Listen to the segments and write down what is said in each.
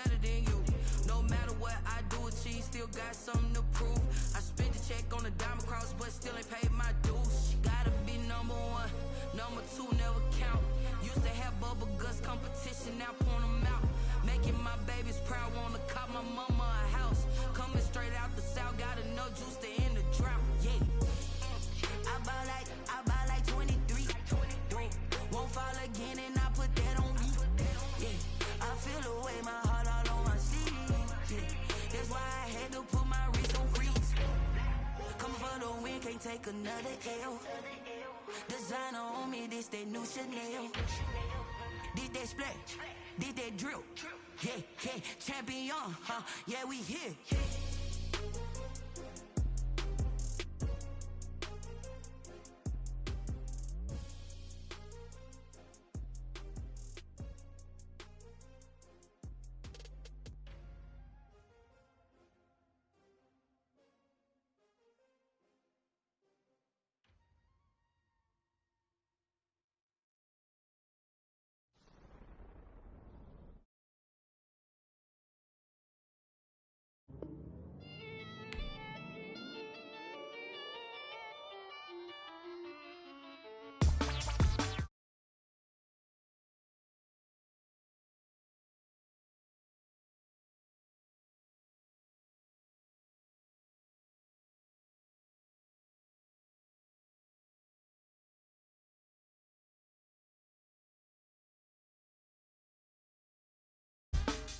better than you. No matter what I do achieve, still got something to prove. I spent the check on the diamond cross, but still ain't paid my dues. She gotta be number one, number two never count. Used to have bubble guts competition, now point them out. Making my babies proud, wanna cop my mama a house. Coming straight out the south, got enough juice to end the drought. Yeah, I buy like 23. Won't fall again, and I put that on me. Yeah, I feel the way, my heart all on my sleeve. Yeah, that's why I had to put my wrist on freeze. Coming for the win, can't take another L. Designer on me, this that new Chanel. Did that splash, did that drill. Yeah, yeah, champion, huh? Yeah, we here.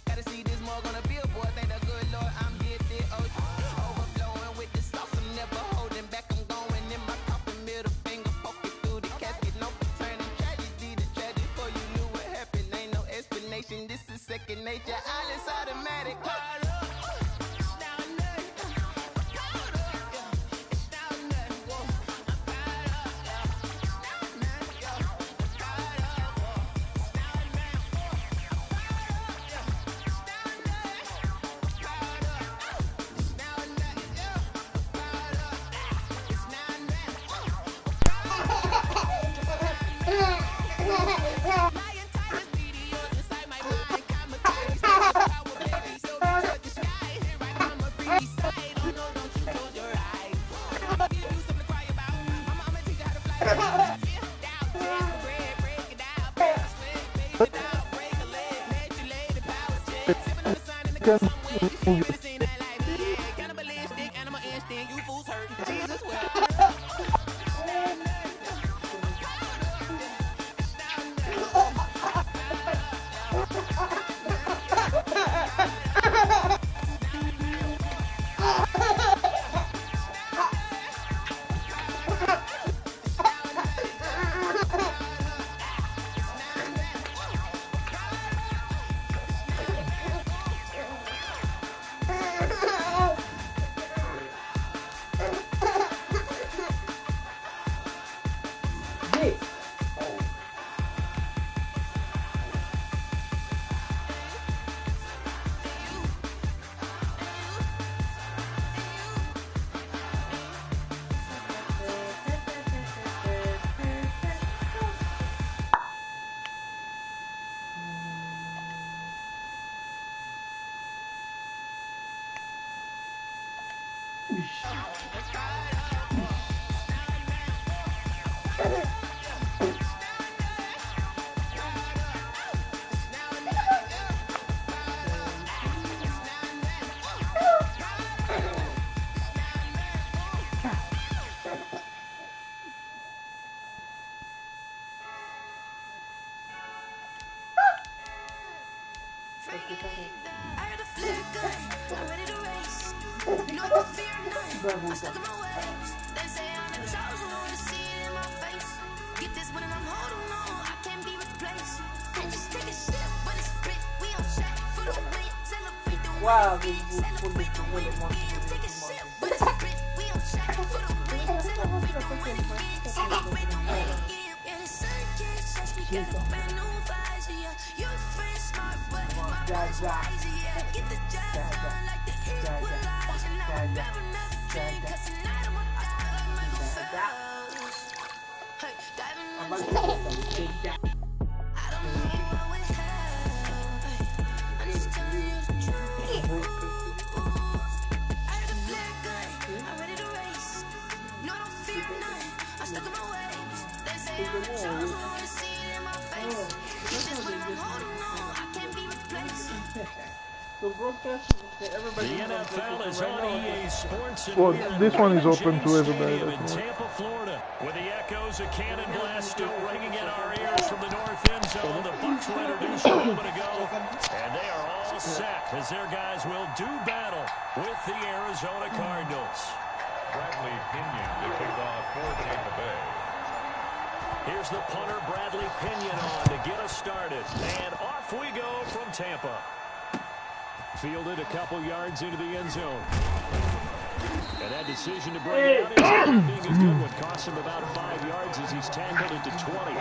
Gotta see this mug on a billboard, thank the good Lord I'm gifted. Overflowing with the sauce, I'm never holding back. I'm going in my coffin, middle finger poking through the casket. No returning tragedy, the tragedy for you knew what happened. Ain't no explanation, this is second nature. All is automatic. Caught up. I'm stuck in my ways. They say I'm the chosen one, see it in my face. Get this one and I'm holding on, I can't be replaced. I just take a sip, but it's split. We on track for the win. Celebrate the win. Celebrate the win. Take a sip, but it's split. We on track for the win. Celebrate the win. Celebrate the win. Yeah, the sun can't touch me. Got a brand new vibes, yeah. You're friend smart, but my boy's wise, yeah. Get the job done like the equalizer. Now I'm grabbing everything, 'cause tonight I'm a dog like Michael Phelps. Hey, diving in the I don't know what we have. I'm just telling you. So broadcast, everybody. The NFL is on EA Sports. And Well, this one is open to everybody. In Tampa, Florida, with the echoes of Cannon Blast still ringing in our ears from the north end zone. The Bucs were introduced a moment ago, and they are all set as their guys will do battle with the Arizona Cardinals. Bradley Pinion to kick off for Tampa Bay. Here's the punter, Bradley Pinion, on to get us started. And off we go from Tampa. Fielded a couple yards into the end zone. And that decision to bring it out is not being a good one. Cost him about 5 yards as he's tackled into 20.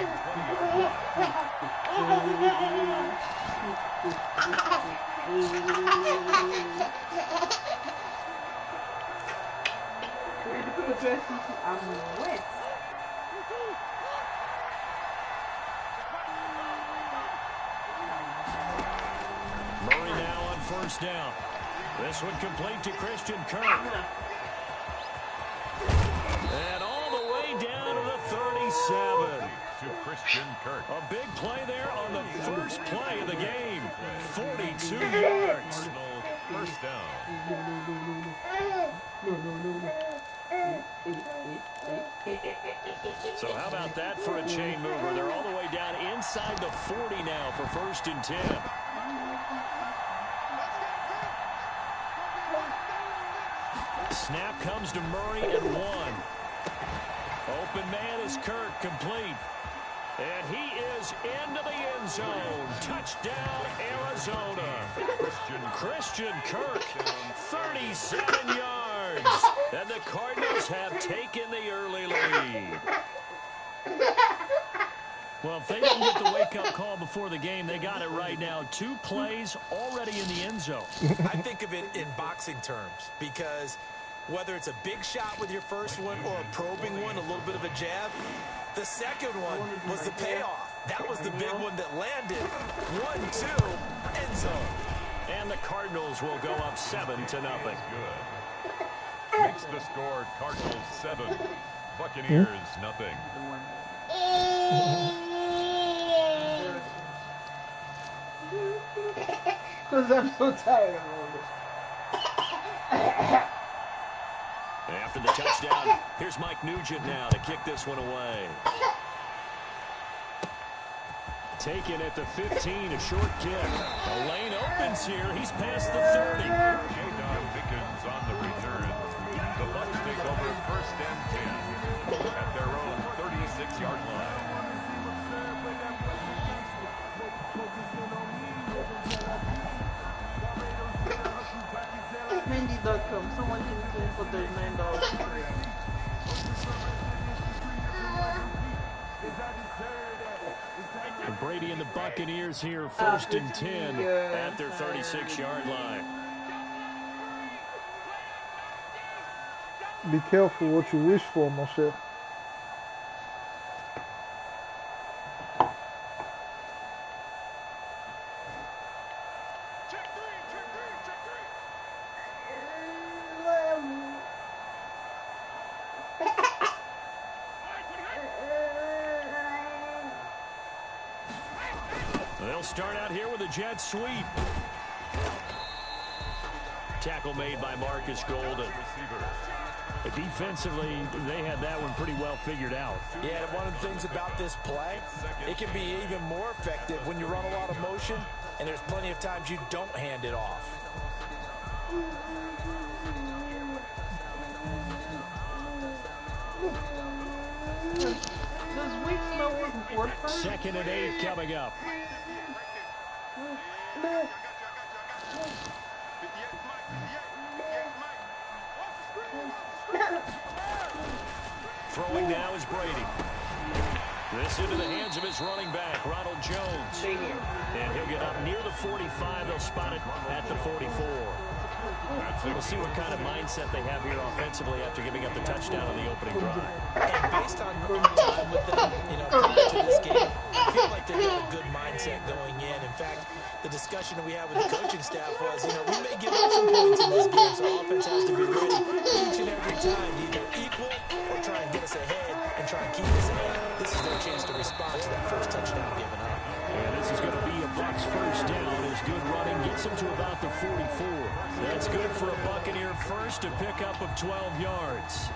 I'm wet. Murray now on first down. This one complete to Christian Kirk. And all the way down to the 37. To Christian Kirk. A big play there on the first play of the game. 42 yards. First down. So how about that for a chain mover? They're all the way down inside the 40 now for 1st and 10. Snap comes to Murray at 1. Open man is Kirk, complete. And he is into the end zone. Touchdown, Arizona. Christian Kirk, 37 yards. And the Cardinals have taken the early lead. Well, if they didn't get the wake-up call before the game, they got it right now. 2 plays already in the end zone. I think of it in boxing terms because whether it's a big shot with your first one or a probing one, a little bit of a jab, the second one was the payoff. That was the big one that landed. 1-2, end zone. And the Cardinals will go up 7-0. Good. Makes the score Cardinals 7, Buccaneers nothing. Because I'm so tired of all this. After the touchdown, here's Mike Nugent now to kick this one away. Taken at the 15, a short kick. A lane opens here. He's past the 30. J-Don Pickens on the return. The Bucs take over 1st and 10 at their own 36-yard line. Mendy.com. Someone can claim for $39. And Brady and the Buccaneers here, 1st and 10 at their 36-yard line. Be careful what you wish for, my chef. They'll start out here with a jet sweep. Tackle made by Marcus Golden. Defensively, they had that one pretty well figured out. Yeah, and one of the things about this play, it can be even more effective when you run a lot of motion, and there's plenty of times you don't hand it off. Does week slow work for him? 2nd and 8 coming up. Throwing now is Brady. This into the hands of his running back, Ronald Jones. And he'll get up near the 45. They'll spot it at the 44. We'll see what kind of mindset they have here offensively after giving up the touchdown on the opening drive. And based on time with them, coming to this game, I feel like they have a good mindset going in. In fact, the discussion that we had with the coaching staff was, we may give up some points in this game, so offense has to be ready each and every time, either equal or try and get us ahead and try and keep us ahead. This is their chance to respond to that first touchdown given up. And this is going to be a Bucs first down as good running gets them to about the 44. That's good for a Buccaneer first, a pickup of 12 yards.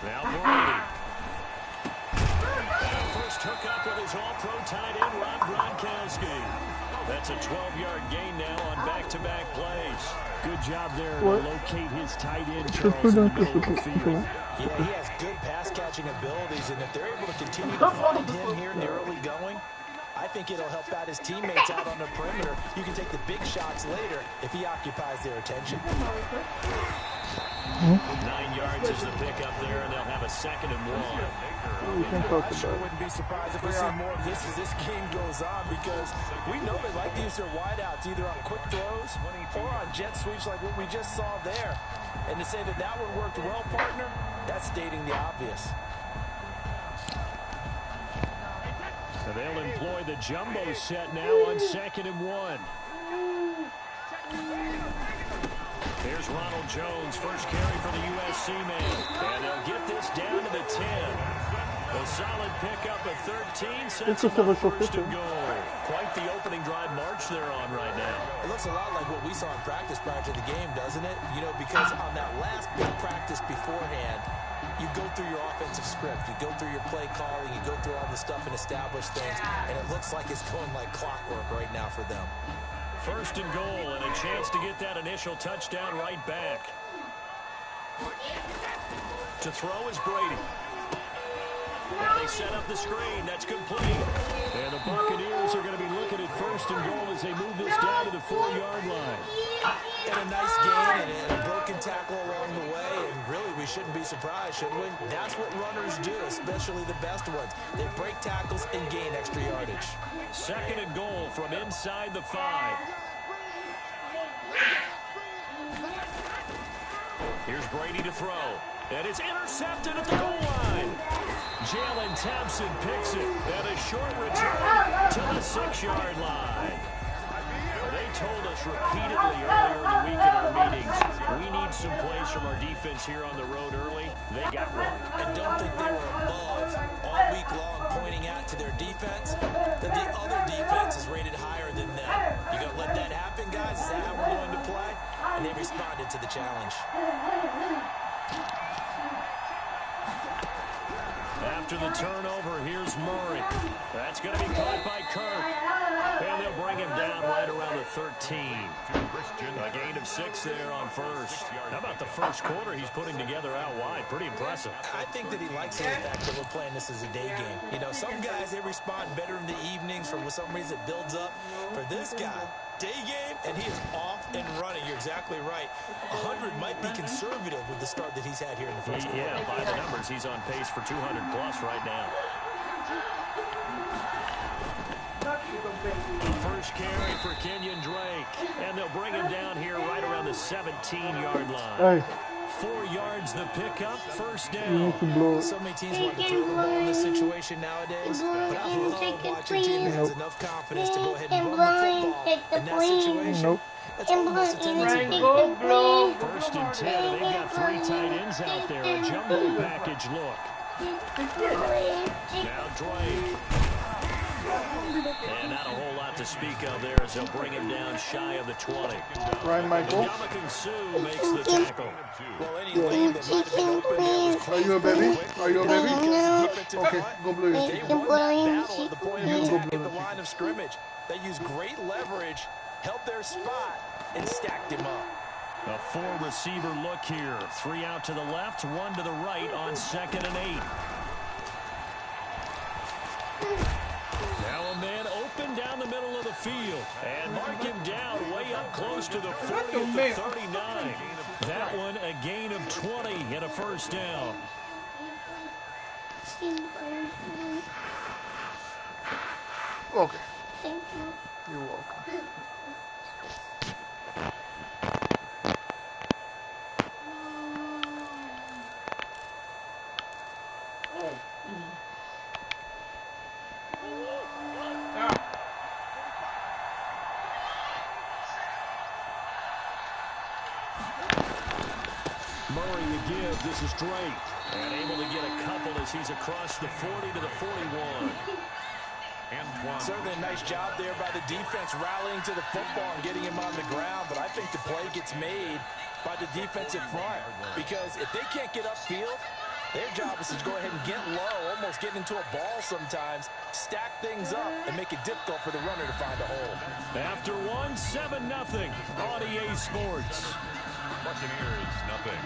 Now Brady. And first hookup with his all-pro tight end, Rob Gronkowski. That's a 12-yard gain now on back-to-back plays. Good job there to locate his tight end, Charles, in the middle of the field. Yeah, he has good pass-catching abilities, and if they're able to continue to find him here in the early going, I think it'll help out his teammates out on the perimeter. You can take the big shots later if he occupies their attention. 9 yards is the pickup there, and they'll have a 2nd and 1. I sure wouldn't be surprised if we see more of this as this game goes on, because we know they like to use their wideouts either on quick throws or on jet sweeps like what we just saw there. And to say that that one worked well, partner, that's stating the obvious. So they'll employ the jumbo set now on 2nd and 1. Here's Ronald Jones, first carry for the USC man. And they'll get this down to the 10. A solid pickup of 13, sets them up first and goal. Quite the opening drive march they're on right now. It looks a lot like what we saw in practice prior to the game, doesn't it? You know, because on that last big practice beforehand, you go through your offensive script, you go through your play calling, you go through all the stuff and establish things, and it looks like it's going like clockwork right now for them. First and goal, and a chance to get that initial touchdown right back. To throw is Brady. And they set up the screen. That's complete. And the Buccaneers are going to be looking at first and goal as they move this down to the 4-yard line. And a nice gain and a broken tackle along the way, and really we shouldn't be surprised, should we? That's what runners do, especially the best ones. They break tackles and gain extra yardage. 2nd and goal from inside the 5. Here's Brady to throw. And it's intercepted at the goal line. Jalen Thompson picks it. And a short return to the 6-yard line. They told us repeatedly earlier in the week in our meetings, we need some plays from our defense here on the road early. They got one. And don't think they were above all week long pointing out to their defense that the other defense is rated higher than them. You going to let that happen, guys? Is that how we're going to play? And they responded to the challenge. After the turnover, here's Murray. That's going to be caught by Kirk. And they'll bring him down right around the 13. A gain of 6 there on first. How about the first quarter he's putting together out wide? Pretty impressive. I think that he likes the fact that we're playing this as a day game. You know, some guys, they respond better in the evenings. For some reason, it builds up. For this guy, day game, and he is off and running. You're exactly right. 100 might be conservative with the start that he's had here in the first quarter. Yeah, by the numbers, he's on pace for 200+ right now. The first carry for Kenyon Drake, and they'll bring him down here right around the 17-yard line. 4 yards the pickup, first down. So many teams want to throw the ball in this situation nowadays, but I love watching a team that has enough confidence to go ahead and run the football in that situation. That's almost a tendency. First and 10, and they've got 3 tight ends out there. A jumbo package look. Now Drake. And not a whole lot to speak of there as they'll bring him down shy of the 20. Ryan Michael. Dominican Sue makes the tackle. Well, any lane that might have been open there was Are you a baby? Are you a baby? Okay, go blue. They won that battle at the point of attack at the line of scrimmage. They used great leverage, held their spot, and stacked him up. A 4-receiver look here. 3 out to the left, 1 to the right on 2nd and 8. Now a man open down the middle of the field. And mark him down way up close to the 40 at the 39. That one a gain of 20 and a first down. Okay. Thank you. You're welcome. give. This is Drake. And able to get a couple as he's across the 40 to the 41. Certainly a nice job there by the defense rallying to the football and getting him on the ground. But I think the play gets made by the defensive front. Because if they can't get upfield, their job is to go ahead and get low, almost get into a ball sometimes, stack things up, and make it difficult for the runner to find a hole. After one, 7-0 on EA Sports. Buccaneers, nothing.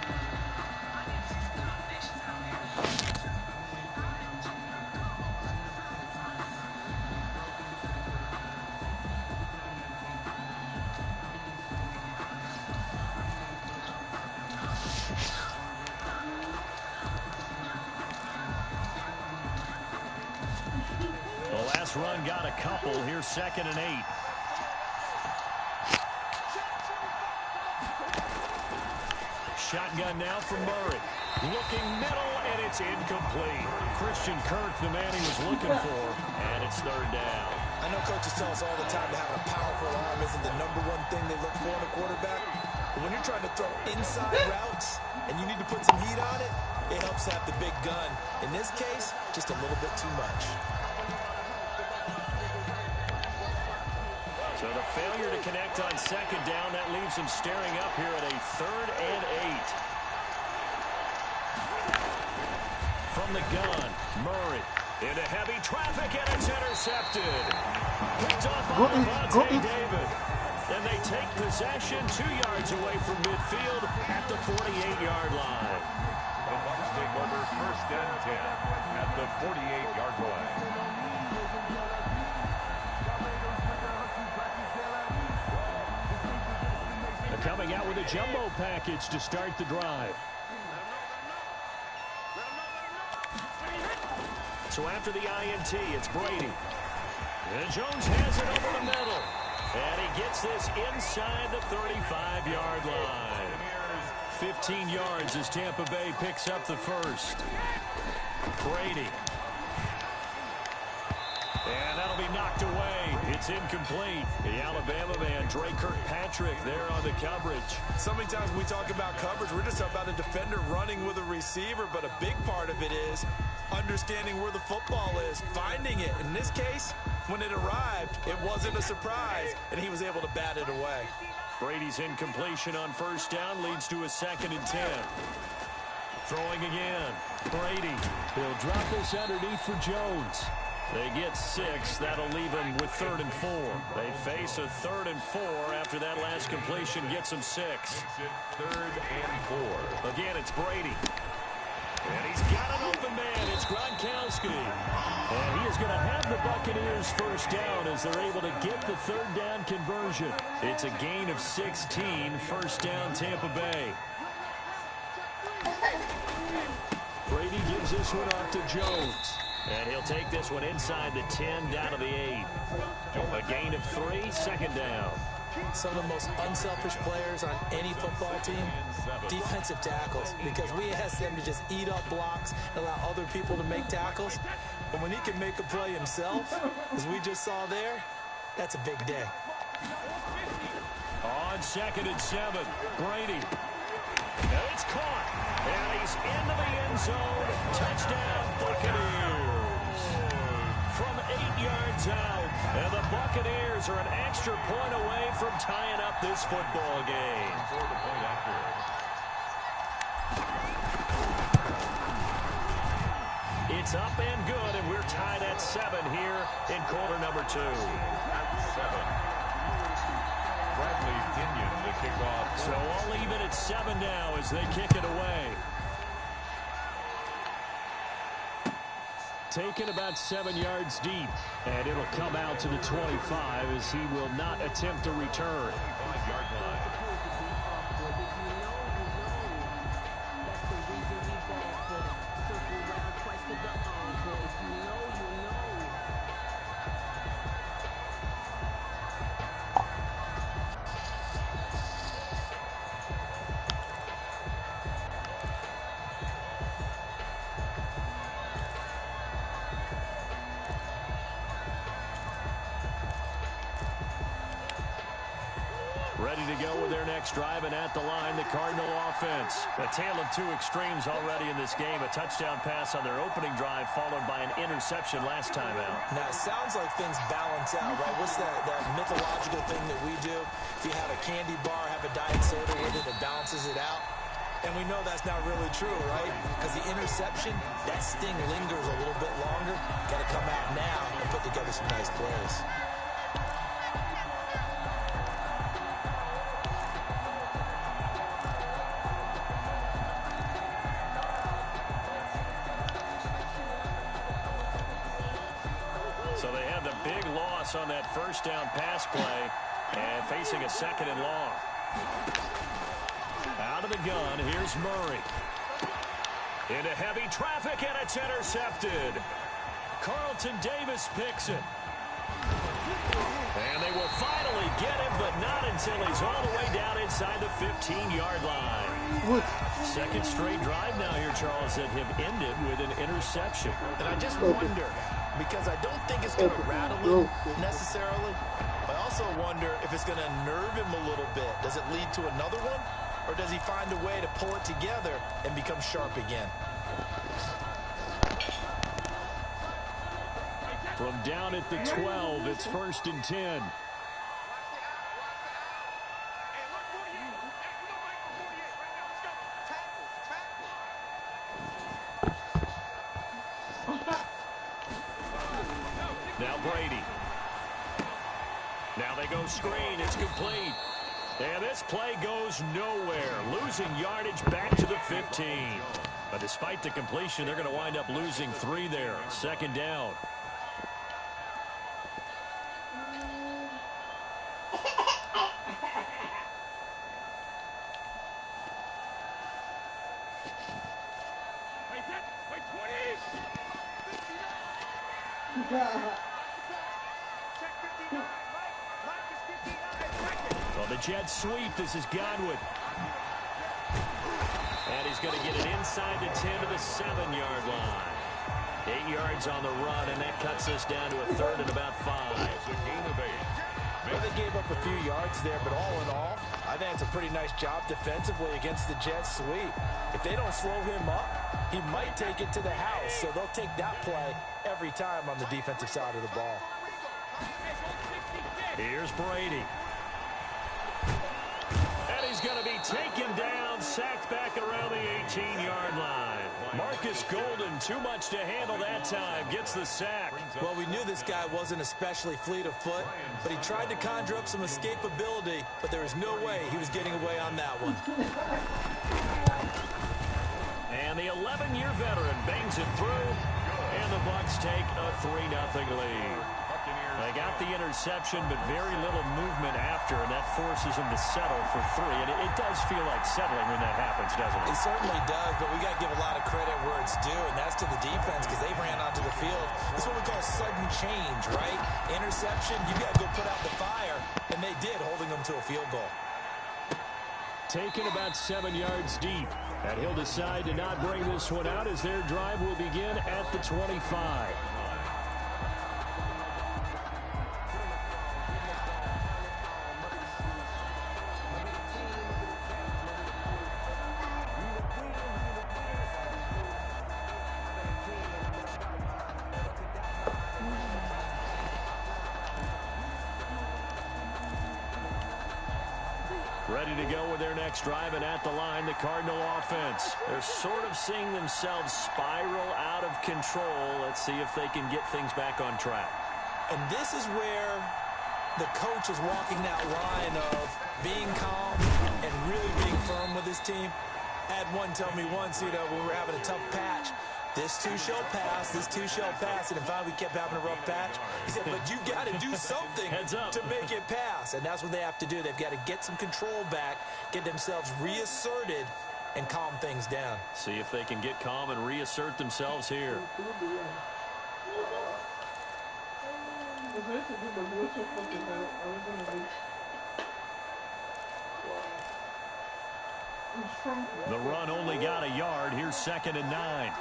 Run got a couple. Here's 2nd and 8. Shotgun now for Murray. Looking middle, and it's incomplete. Christian Kirk, the man he was looking for, and it's 3rd down. I know coaches tell us all the time that having a powerful arm isn't the #1 thing they look for in a quarterback. But when you're trying to throw inside routes and you need to put some heat on it, it helps to have the big gun. In this case, just a little bit too much. So the failure to connect on 2nd down, that leaves him staring up here at a 3rd and 8. From the gun, Murray into heavy traffic, and it's intercepted. Picked off by Devontae David. And they take possession 2 yards away from midfield at the 48-yard line. The Bucs take over 1st and 10 at the 48-yard line. Coming out with a jumbo package to start the drive. So after the INT, it's Brady. And Jones has it over the middle. And he gets this inside the 35-yard line. 15 yards as Tampa Bay picks up the first. Brady. And that'll be knocked away. It's incomplete. The Alabama man, Dre Kirkpatrick, there on the coverage. So many times when we talk about coverage, we're just talking about a defender running with a receiver, but a big part of it is understanding where the football is, finding it. In this case, when it arrived, it wasn't a surprise, and he was able to bat it away. Brady's incompletion on 1st down leads to a 2nd and 10. Throwing again. Brady. He'll drop this underneath for Jones. They get 6. That'll leave them with 3rd and 4. They face a 3rd and 4 after that last completion gets them 6. 3rd and 4. Again, it's Brady. And he's got an open man. It's Gronkowski. And he is going to have the Buccaneers 1st down as they're able to get the 3rd down conversion. It's a gain of 16. 1st down, Tampa Bay. Brady gives this one off to Jones. And he'll take this one inside the 10, down to the 8. A gain of 3, 2nd down. Some of the most unselfish players on any football team, defensive tackles, because we ask them to just eat up blocks and allow other people to make tackles. But when he can make a play himself, as we just saw there, that's a big day. On 2nd and 7, Brady. And it's caught. And he's into the end zone. Touchdown, Buccaneers. From 8 yards out. And the Buccaneers are an extra point away from tying up this football game. It's up and good, and we're tied at 7 here in quarter number 2. At 7. Bradley Pinion to kick off. So all even at 7 now as they kick it away. Taken about 7 yards deep, and it'll come out to the 25 as he will not attempt a return. 25-yard line. Ready to go with their next drive, and at the line, the Cardinal offense. A tale of two extremes already in this game. A touchdown pass on their opening drive, followed by an interception last time out. Now, it sounds like things balance out, right? What's that mythological thing that we do? If you have a candy bar, have a diet soda with it, it balances it out. And we know that's not really true, right? Because the interception, that sting lingers a little bit longer. Got to come out now and put together some nice plays. So they had the big loss on that first down pass play and facing a second and long. Out of the gun, here's Murray. Into heavy traffic, and it's intercepted. Carlton Davis picks it. And they will finally get him, but not until he's all the way down inside the 15-yard line. Second straight drive now here, Charles, that have ended with an interception. And I just wonder, because I don't think it's going to rattle him necessarily, but I also wonder if it's going to nerve him a little bit. Does it lead to another one? Or does he find a way to pull it together and become sharp again? From down at the 12, it's 1st and 10. Now Brady. Now they go screen. It's complete. And this play goes nowhere. Losing yardage back to the 15. But despite the completion, they're going to wind up losing 3 there. Second down. Well, the jet sweep. This is Godwin. And he's going to get it inside the 10 to the 7-yard line. 8 yards on the run, and that cuts us down to a 3rd and about 5. Well, they gave up a few yards there, but all in all, I think it's a pretty nice job defensively against the jet sweep. If they don't slow him up, he might take it to the house, so they'll take that play every time on the defensive side of the ball. Here's Brady. And he's going to be taken down, sacked back around the 18-yard line. Marcus Golden, too much to handle that time, gets the sack. Well, we knew this guy wasn't especially fleet of foot, but he tried to conjure up some escapability, but there was no way he was getting away on that one. And the 11-year veteran bangs it through, and the Bucs take a 3-0 lead. They got the interception, but very little movement after, and that forces them to settle for 3. And it does feel like settling when that happens, doesn't it? It certainly does, but we got to give a lot of credit where it's due, and that's to the defense because they ran onto the field. This is what we call sudden change, right? Interception, you got to go put out the fire, and they did, holding them to a field goal. Taken about 7 yards deep, and he'll decide to not bring this one out as their drive will begin at the 25. Ready to go with their next drive, and at the line, the Cardinal offense. They're sort of seeing themselves spiral out of control. Let's see if they can get things back on track. And this is where the coach is walking that line of being calm and really being firm with his team. I had one tell me once, when we were having a tough patch, this too shall pass, this too shall pass. And finally we kept having a rough patch. He said, but you got to do something to make it pass. And that's what they have to do. They've got to get some control back, get themselves reasserted, and calm things down. See if they can get calm and reassert themselves here. The run only got a yard. Here's 2nd and 9.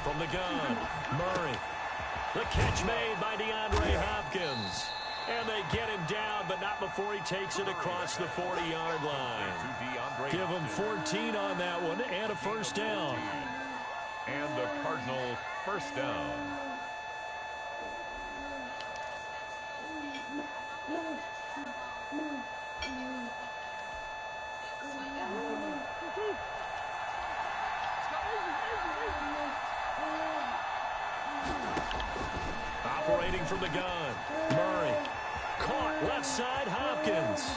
From the gun, Murray. The catch made by DeAndre Hopkins. And they get him down, but not before he takes it across the 40-yard line. Give him 14 on that one and a first down. And the Cardinal first down. Operating from the gun, Murray. Caught left side, Hopkins.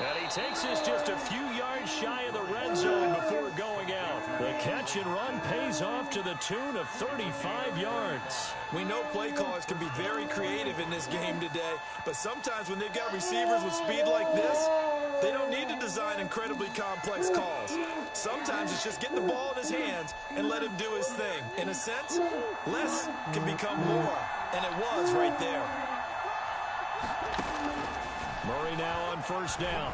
And he takes this just a few yards shy of the red zone before going out. The catch and run pays off to the tune of 35 yards. We know play callers can be very creative in this game today, but sometimes when they've got receivers with speed like this, they don't need to design incredibly complex calls. Sometimes it's just get the ball in his hands and let him do his thing. In a sense, less can become more, and it was right there. Murray now on first down.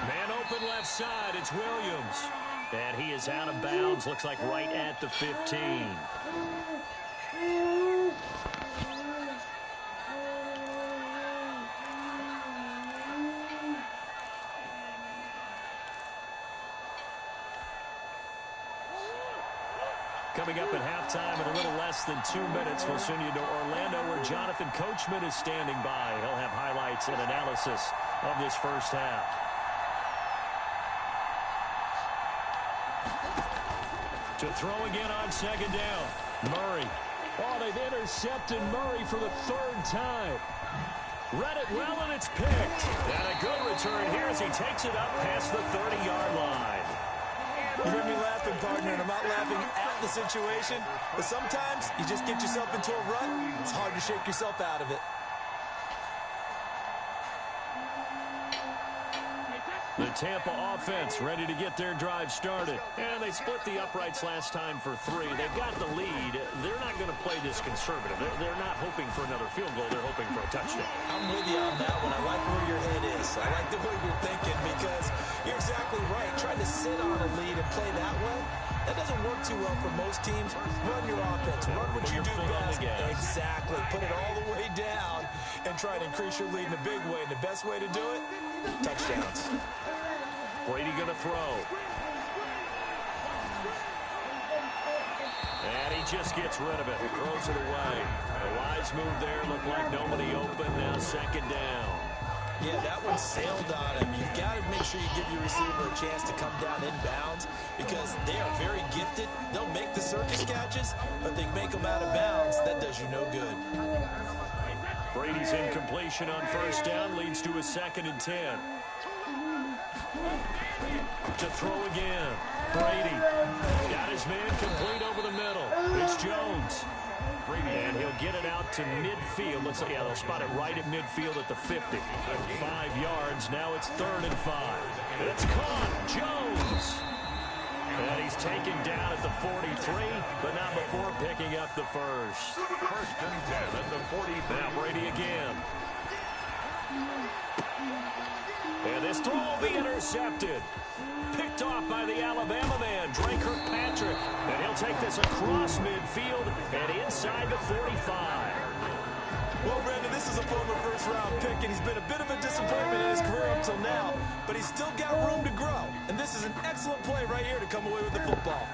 Man open left side, it's Williams. And he is out of bounds, looks like right at the 15. Coming up at halftime in a little less than 2 minutes, we'll send you to Orlando where Jonathan Coachman is standing by. He'll have highlights and analysis of this first half. To throw again on second down, Murray. Oh, they've intercepted Murray for the third time. Read it well, and it's picked. And a good return here as he takes it up past the 30-yard line. You hear me laughing, partner, and I'm not laughing at the situation, but sometimes you just get yourself into a rut, it's hard to shake yourself out of it. The Tampa offense ready to get their drive started. And they split the uprights last time for 3. They've got the lead. They're not going to play this conservative. They're not hoping for another field goal. They're hoping for a touchdown. I'm with you on that one. I like where your head is. I like the way you're thinking because you're exactly right. Trying to sit on a lead and play that way, that doesn't work too well for most teams. Run your offense. Run what you do best. Exactly. Put it all the way down and try to increase your lead in a big way. And the best way to do it, touchdowns. Brady going to throw. And he just gets rid of it. Throws it away. A wise move there. Looked like nobody open. Now second down. Yeah, that one sailed on him. You've got to make sure you give your receiver a chance to come down inbounds because they are very gifted. They'll make the circus catches, but they make them out of bounds. That does you no good. Brady's incompletion on first down leads to a 2nd and 10. To throw again. Brady got his man complete over the middle. It's Jones. And he'll get it out to midfield. Looks like, yeah, they'll spot it right at midfield at the 50. 5 yards. Now it's 3rd and 5. It's caught. Jones. And he's taken down at the 43, but not before picking up the first. 1st and 10 at the 40. Now Brady again. And this throw will be intercepted. Picked off by the Alabama man, Dre Kirkpatrick. And he'll take this across midfield and inside the 45. Well, Brandon, this is a former first-round pick, and he's been a bit of a disappointment in his career up till now, but he's still got room to grow. And this is an excellent play right here to come away with the football.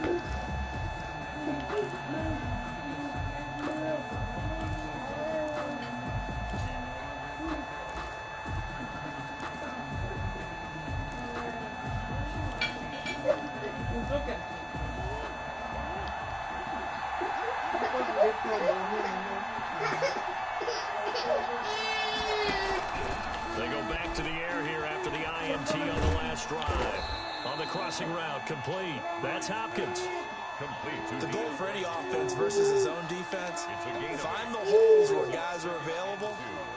They go back to the air here after the INT on the last drive. On the crossing route, complete. That's Hopkins. Complete. The goal for any offense versus his own defense, find the holes where guys are available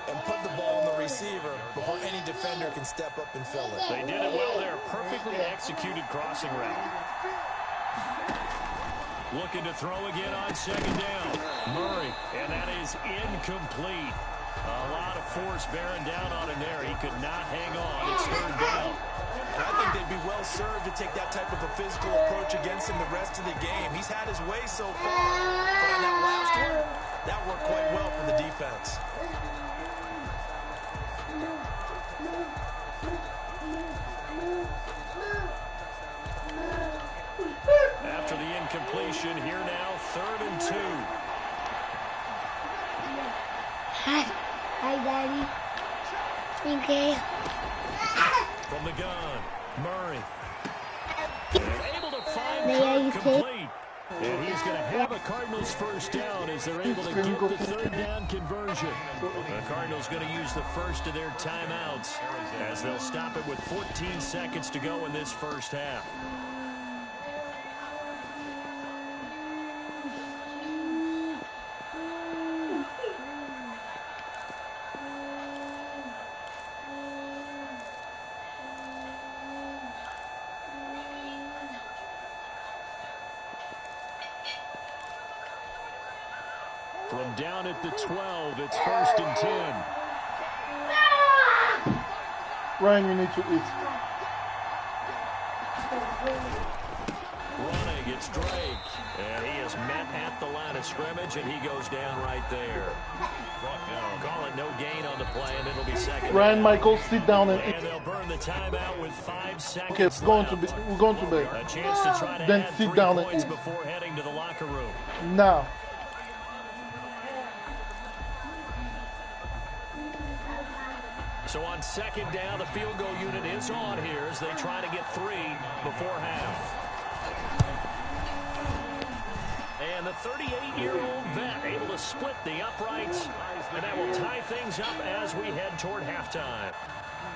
and put the ball on the receiver before any defender can step up and fill it. They did it well there. Perfectly executed crossing route. Looking to throw again on second down. Murray, and that is incomplete. A lot of force bearing down on him there. He could not hang on. It's 3rd down. I think they'd be well served to take that type of a physical approach against him the rest of the game. He's had his way so far, but on that last one, that worked quite well for the defense. After the incompletion, here now, 3rd and 2. Hi, Daddy. Okay. From the gun, Murray. And able to find May I complete. And he's going to have a Cardinals first down as they're able to get the 3rd down conversion. The Cardinals going to use the first of their timeouts as they'll stop it with 14 seconds to go in this first half. From down at the 12, it's 1st and 10. Ryan, you need to eat. Running, it's Drake. And he is met at the line of scrimmage, and he goes down right there. Call it no gain on the play, and it'll be 2nd. Ryan, Michael, sit down and eat. And they'll burn the timeout with 5 seconds Okay, we're going to bed. A chance to try to Then add sit 3 down and points eat. before heading to the locker room. Now. So on 2nd down, the field goal unit is on here as they try to get 3 before half. And the 38-year-old vet able to split the uprights, and that will tie things up as we head toward halftime.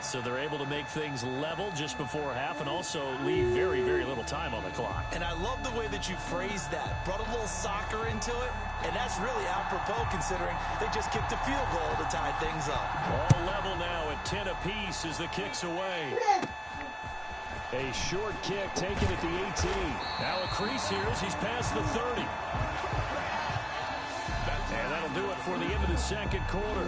So they're able to make things level just before half and also leave very, very little time on the clock. And I love the way that you phrased that. Brought a little soccer into it, and that's really apropos considering they just kicked a field goal to tie things up. All level now at 10 apiece as the kick's away. A short kick taken at the 18. Now a crease here as he's past the 30. And that'll do it for the end of the 2nd quarter.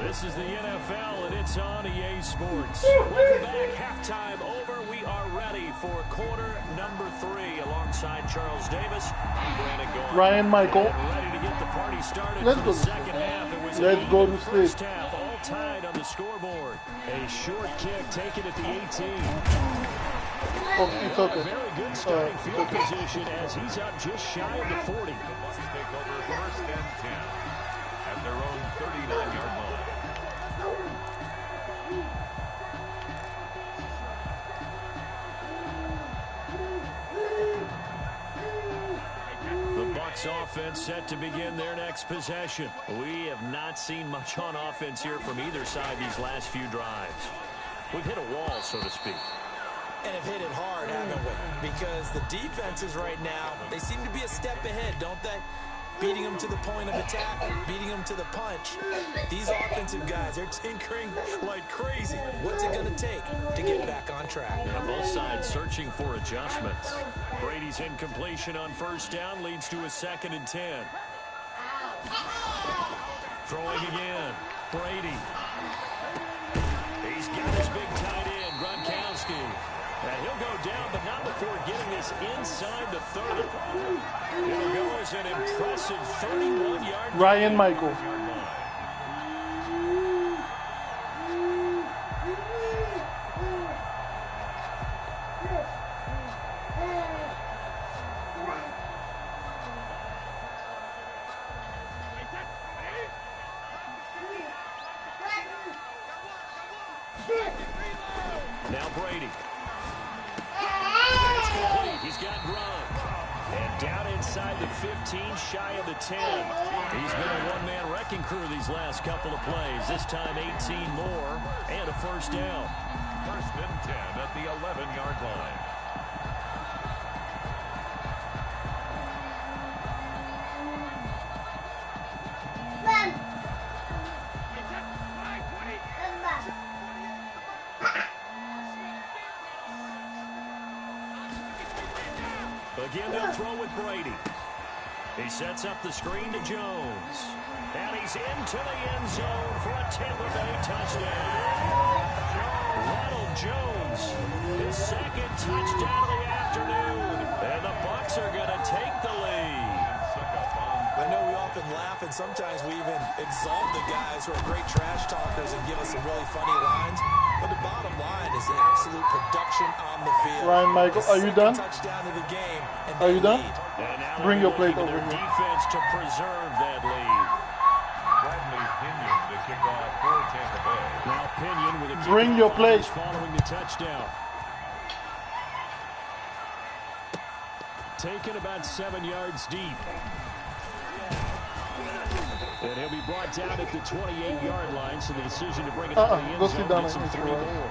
This is the NFL, and it's on EA Sports. Welcome back. Halftime over. We are ready for quarter number 3 alongside Charles Davis. I'm Brandon Gaughan. Ryan, Michael. Ready to get the party started Let's for go the to 2nd half. It was Let's go to sleep. first half, all tied on the scoreboard. A short kick taken at the 18. Oh, it's okay. A very good starting field position as he's up just shy of the 40. The Bucs take over 1st and 10 at their own 39-yard line. The Bucs offense set to begin their next possession. We have not seen much on offense here from either side these last few drives. We've hit a wall, so to speak. And have hit it hard, haven't we? Because the defenses right now, they seem to be a step ahead, don't they? Beating them to the point of attack, beating them to the punch. These offensive guys, they're tinkering like crazy. What's it going to take to get back on track? And both sides searching for adjustments. Brady's incompletion on 1st down leads to a 2nd and 10. Throwing again. Brady. He's got his big tight end, Gronkowski. And he'll go down, but not before getting this inside the 30. It'll go as an impressive 31-yard. Ryan, Michael. Now Brady. It's complete. He's got Gronk. And down inside the 15, shy of the 10. He's been a one-man wrecking crew these last couple of plays. This time 18 more and a 1st down. 1st and 10 at the 11-yard line. Again, they'll throw with Brady. He sets up the screen to Jones. And he's into the end zone for a Tampa Bay touchdown. Ronald Jones, his second touchdown of the afternoon. And the Bucs are going to take the lead. I know we often laugh, and sometimes we even exalt the guys who are great trash talkers and give us some really funny lines. But the bottom line is the absolute production on the field. Ryan Michael, are you done? Touchdown of the game, and Are you done? And Bring your plate over here. Defense to preserve that lead. Bradley Pinion to kick off for Tampa Bay. Now Pinion with a kick Bring your plate. following the touchdown. Taken about 7 yards deep. And he'll be brought down at the 28-yard line, so the decision to bring it out of the end go zone sit down gets him and 3 eat your more.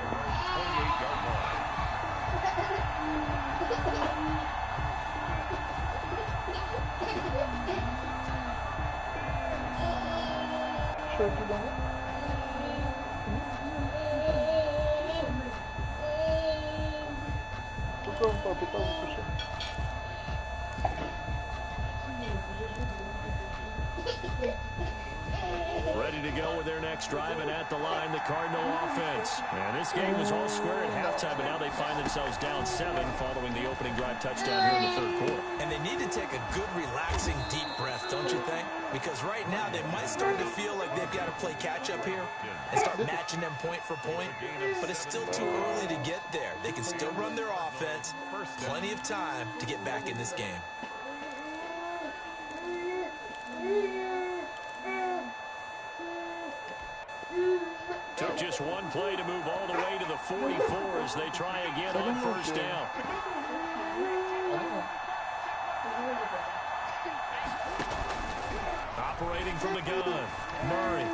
Ready to go with their next drive, and at the line, the Cardinal offense. And this game was all square at halftime, but now they find themselves down 7 following the opening drive touchdown here in the third quarter. And they need to take a good, relaxing, deep breath, don't you think? Because right now, they might start to feel like they've got to play catch-up here and start matching them point for point. But it's still too early to get there. They can still run their offense. Plenty of time to get back in this game. Took just one play to move all the way to the 44 as they try again on first down. Operating from the gun, Murray.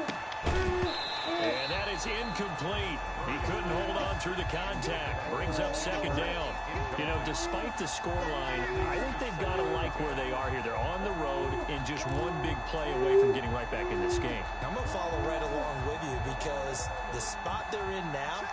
And that is incomplete. He couldn't hold on through the contact. Brings up second down. You know, despite the scoreline, I think they've got to like where they are here. They're on the road and just one big play away from getting right back in this game. I'm going to follow right along with you because the spot they're in now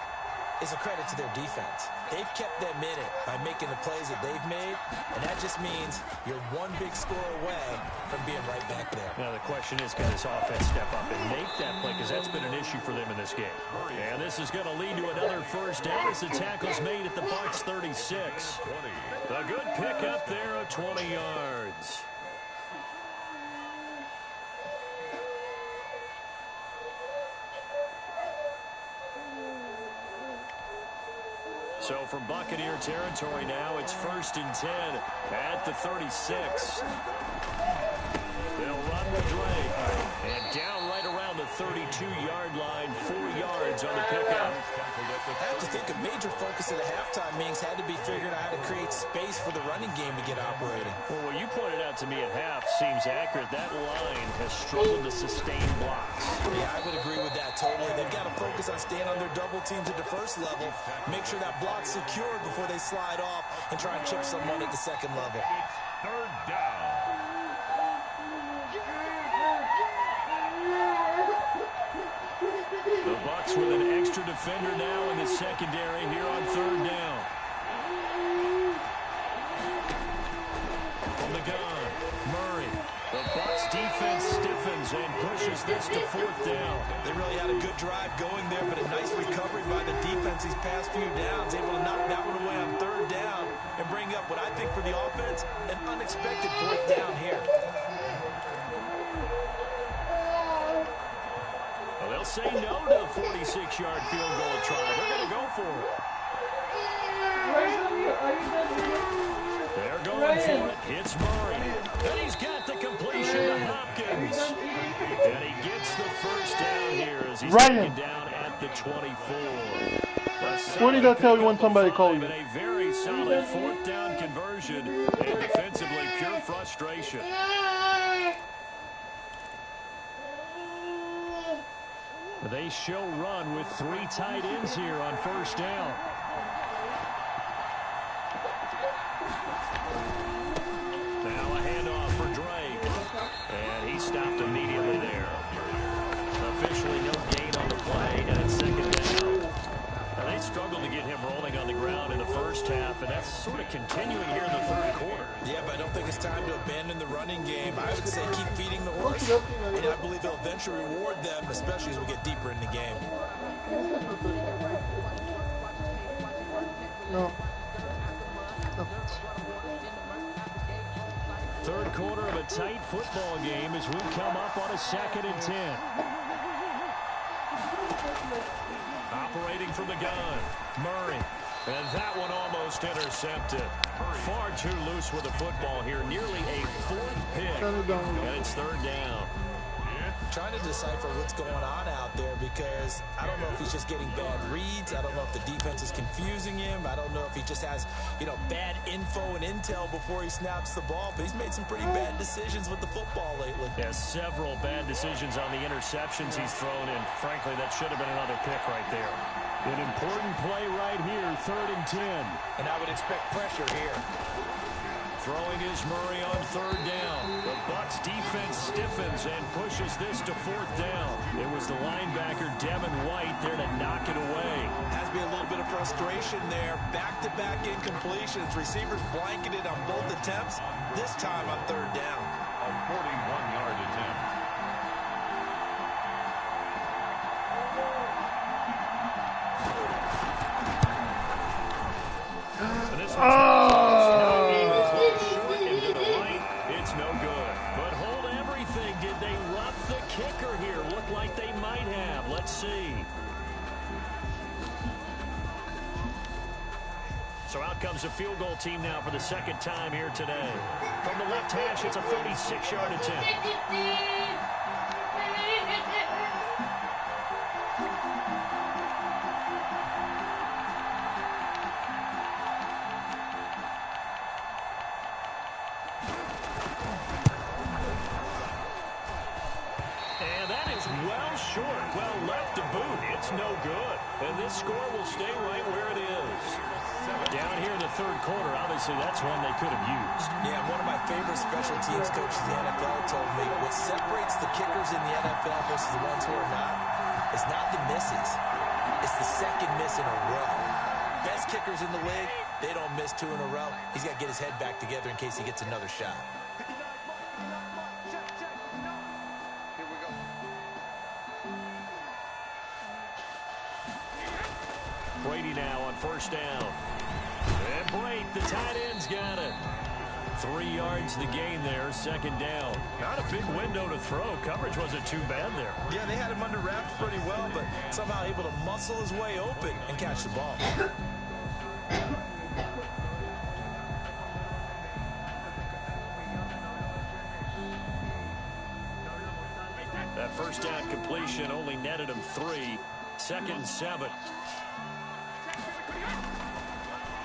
is a credit to their defense. They've kept them in it by making the plays that they've made, and that just means you're one big score away from being right back there. Now the question is, can this offense step up and make that play, because that's been an issue for them in this game. And this is going to lead to another first down as the tackle's made at the Bucs 36. A good pickup there of 20 yards. So from Buccaneer territory now, it's 1st and 10 at the 36. They'll run with Drake. And down right around the 32-yard line, 4 yards on the pickup. I have to think a major focus of the halftime meetings had to be figuring out how to create space for the running game to get operating. Well, what you pointed out to me at half seems accurate. That line has struggled to sustain blocks. Yeah, I would agree with that totally. They've got to focus on staying on their double teams at the first level, make sure that block's secured before they slide off and try and chip someone at the second level. Third down. The Bucs with an extra defender now in the secondary here on third down. From the gun, Murray. The Bucs defense stiffens and pushes this to 4th down. They really had a good drive going there, but a nice recovery by the defense these past few downs, able to knock that one away on third down and bring up what I think for the offense, an unexpected 4th down here. Well, they'll say no to the 46-yard field goal try. They're going to go for it. They're going for it. It's Murray. And he's got the completion to Hopkins. And he gets the first down here as he's taken down at the 24. When did I tell you when somebody called you? A very solid 4th down conversion. And defensively, pure frustration. They show run with 3 tight ends here on first down. Now a handoff for Drake. And he stopped immediately there. Officially no gain on the play, and it's second down. Now they struggled to get him rolling on the ground in the first half, and that's sort of continuing here in the third quarter. Yeah, but I don't think it's time to abandon the running game. I would say keep feeding the horse, and I believe they'll eventually reward them, especially as we get deeper in the game. No. No. Third quarter of a tight football game as we come up on a 2nd and 10. Operating from the gun, Murray. And that one almost intercepted. Far too loose with the football here. Nearly a 4th pick. And it's 3rd down. Trying to decipher what's going on out there because I don't know if he's just getting bad reads. I don't know if the defense is confusing him. I don't know if he just has, bad info and intel before he snaps the ball. But he's made some pretty bad decisions with the football lately. Yeah, several bad decisions on the interceptions he's thrown in. Frankly, that should have been another pick right there. An important play right here, 3rd and 10. And I would expect pressure here. Throwing is Murray on 3rd down. The Bucs defense stiffens and pushes this to 4th down. It was the linebacker, Devin White, there to knock it away. Has to be a little bit of frustration there. Back-to-back incompletions. Receivers blanketed on both attempts. This time on 3rd down. A 41-yard attempt. And this one's not even close. Short and to the right. It's no good. But hold everything. Did they rough the kicker here? Looked like they might have. Let's see. So out comes the field goal team now for the 2nd time here today. From the left hash, it's a 36-yard attempt. Well left to boot. It's no good. And this score will stay right where it is. Down here in the 3rd quarter, obviously that's one they could have used. Yeah, one of my favorite special teams coaches in the NFL told me what separates the kickers in the NFL versus the ones who are not is not the misses. It's the 2nd miss in a row. Best kickers in the league, they don't miss 2 in a row. He's got to get his head back together in case he gets another shot. Brady now on 1st down. And Brady, the tight end's got it. 3 yards the gain there, 2nd down. Not a big window to throw. Coverage wasn't too bad there. Yeah, they had him under wraps pretty well, but somehow able to muscle his way open and catch the ball. That 1st down completion only netted him 3. 2nd and 7.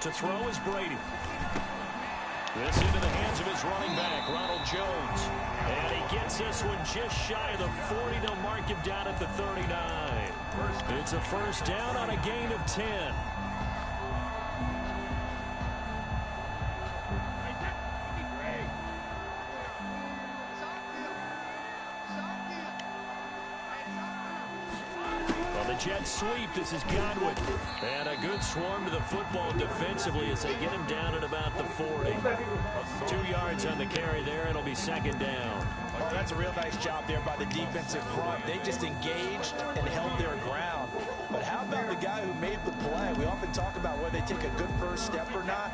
To throw is Brady. This into the hands of his running back, Ronald Jones. And he gets this one just shy of the 40. They'll mark him down at the 39. It's a 1st down on a gain of 10. Jet sweep. This is Godwin. And a good swarm to the football defensively as they get him down at about the 40. 2 yards on the carry there. It'll be 2nd down. Oh, that's a real nice job there by the defensive front. They just engaged and held their ground. But how about the guy who made the play? We often talk about whether they take a good first step or not.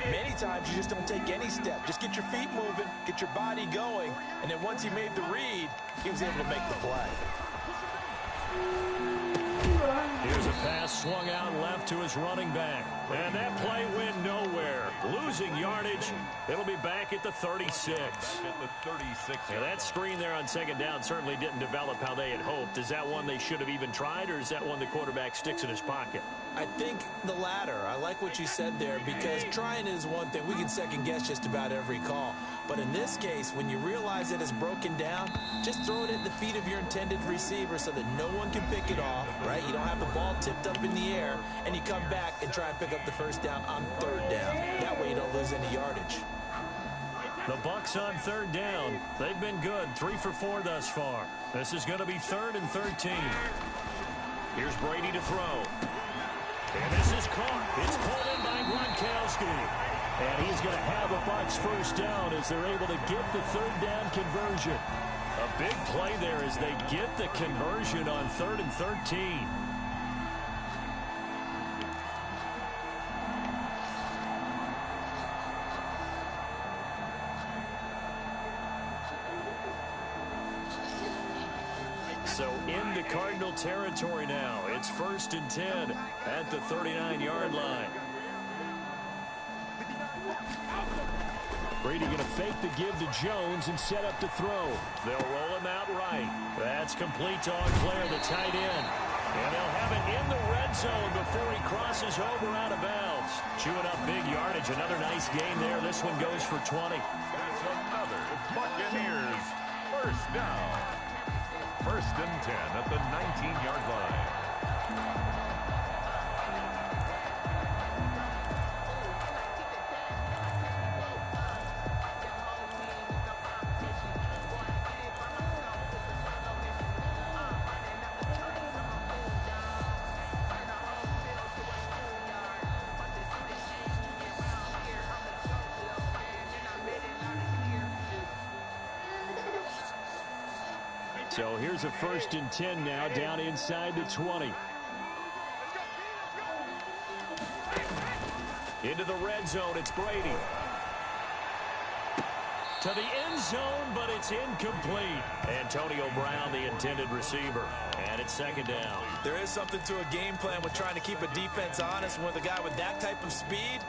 Many times you just don't take any step. Just get your feet moving, get your body going, and then once he made the read, he was able to make the play. Here's a pass swung out left to his running back. And that play went nowhere. Losing yardage. It'll be back at the 36. Now that screen there on 2nd down certainly didn't develop how they had hoped. Is that one they should have even tried, or is that one the quarterback sticks in his pocket? I think the latter. I like what you said there, because trying is one thing. We can second guess just about every call. But in this case, when you realize that it's broken down, just throw it at the feet of your intended receiver so that no one can pick it off, right? You don't have the ball tipped up in the air, and you come back and try and pick up the 1st down on 3rd down. That way you don't lose any yardage. The Bucs on 3rd down. They've been good, 3 for 4 thus far. This is going to be 3rd and 13. Here's Brady to throw. And this is caught. It's pulled in by Gronkowski. And he's going to have a Bucs 1st down as they're able to get the 3rd down conversion. A big play there as they get the conversion on 3rd and 13. So into Cardinal territory now. It's 1st and 10 at the 39-yard line. Brady going to fake the give to Jones and set up to throw. They'll roll him out right. That's complete to Auclair, the tight end. And they'll have it in the red zone before he crosses over out of bounds. Chewing up big yardage. Another nice gain there. This one goes for 20. That's another Buccaneers first down. 1st and 10 at the 19-yard line. So here's a 1st and 10 now, down inside the 20. Into the red zone, it's Brady. To the end zone, but it's incomplete. Antonio Brown, the intended receiver. And it's 2nd down. There is something to a game plan with trying to keep a defense honest. With a guy with that type of speed,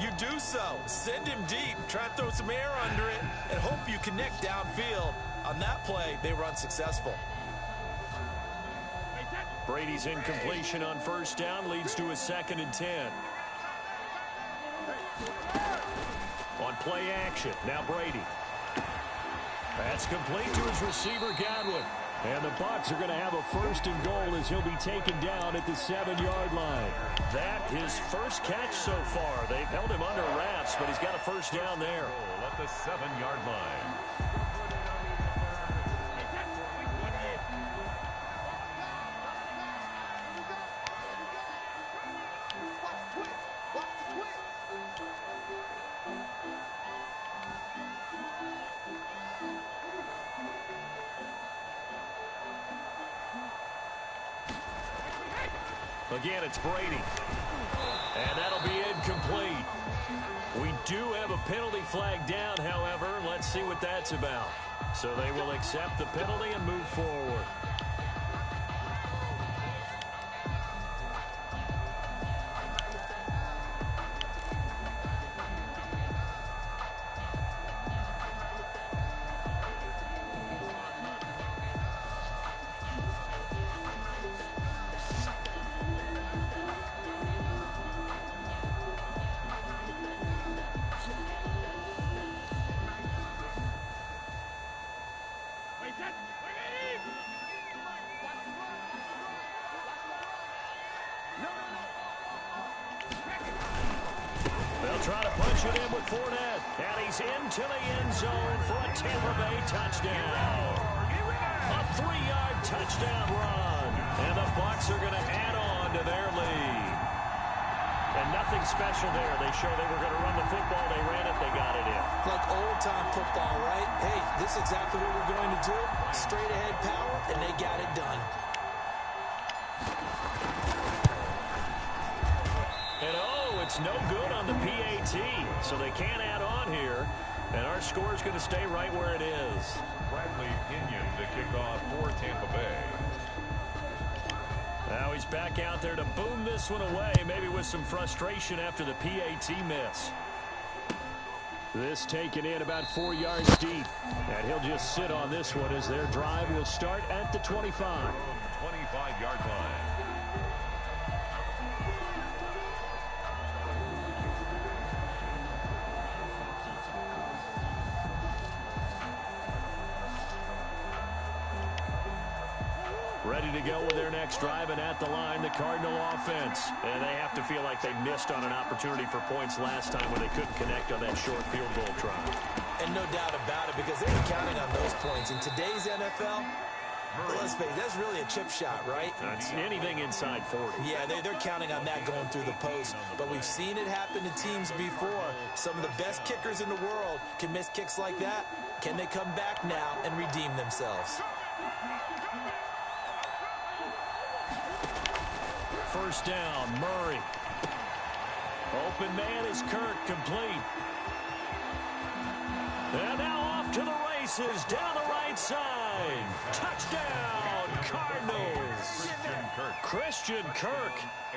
you do so. Send him deep, try and throw some air under it, and hope you connect downfield. On that play, they were unsuccessful. Brady's incompletion on 1st down leads to a 2nd and 10. On play action, now Brady. That's complete to his receiver, Godwin. And the Bucs are going to have a 1st and goal as he'll be taken down at the 7-yard line. That his first catch so far. They've held him under wraps, but he's got a 1st down there. At the 7-yard line. Again, it's Brady. And that'll be incomplete. We do have a penalty flag down, however. Let's see what that's about. So they will accept the penalty and move forward. Try to punch it in with Fournette. And he's into the end zone for a Tampa Bay touchdown. A 3-yard touchdown run. And the Bucs are going to add on to their lead. And nothing special there. They show they were going to run the football. They ran it. They got it in. Like old-time football, right? Hey, this is exactly what we're going to do. Straight-ahead power, and they got it done. It's no good on the PAT, so they can't add on here, and our score is going to stay right where it is. Bradley Pinion to kick off for Tampa Bay. Now he's back out there to boom this one away, maybe with some frustration after the PAT miss. This taken in about 4 yards deep, and he'll just sit on this one as their drive will start at the 25. 25-yard line. Ready to go with their next drive, and at the line, the Cardinal offense. And they have to feel like they missed on an opportunity for points last time when they couldn't connect on that short field goal try. And no doubt about it, because they're counting on those points. In today's NFL, let's face it, that's really a chip shot, right? It's anything inside 40. Yeah, they're counting on that going through the post. But we've seen it happen to teams before. Some of the best kickers in the world can miss kicks like that. Can they come back now and redeem themselves? First down, Murray. Open man is Kirk, complete. And now off to the races, down the right side. line. Touchdown, Cardinals. Christian Kirk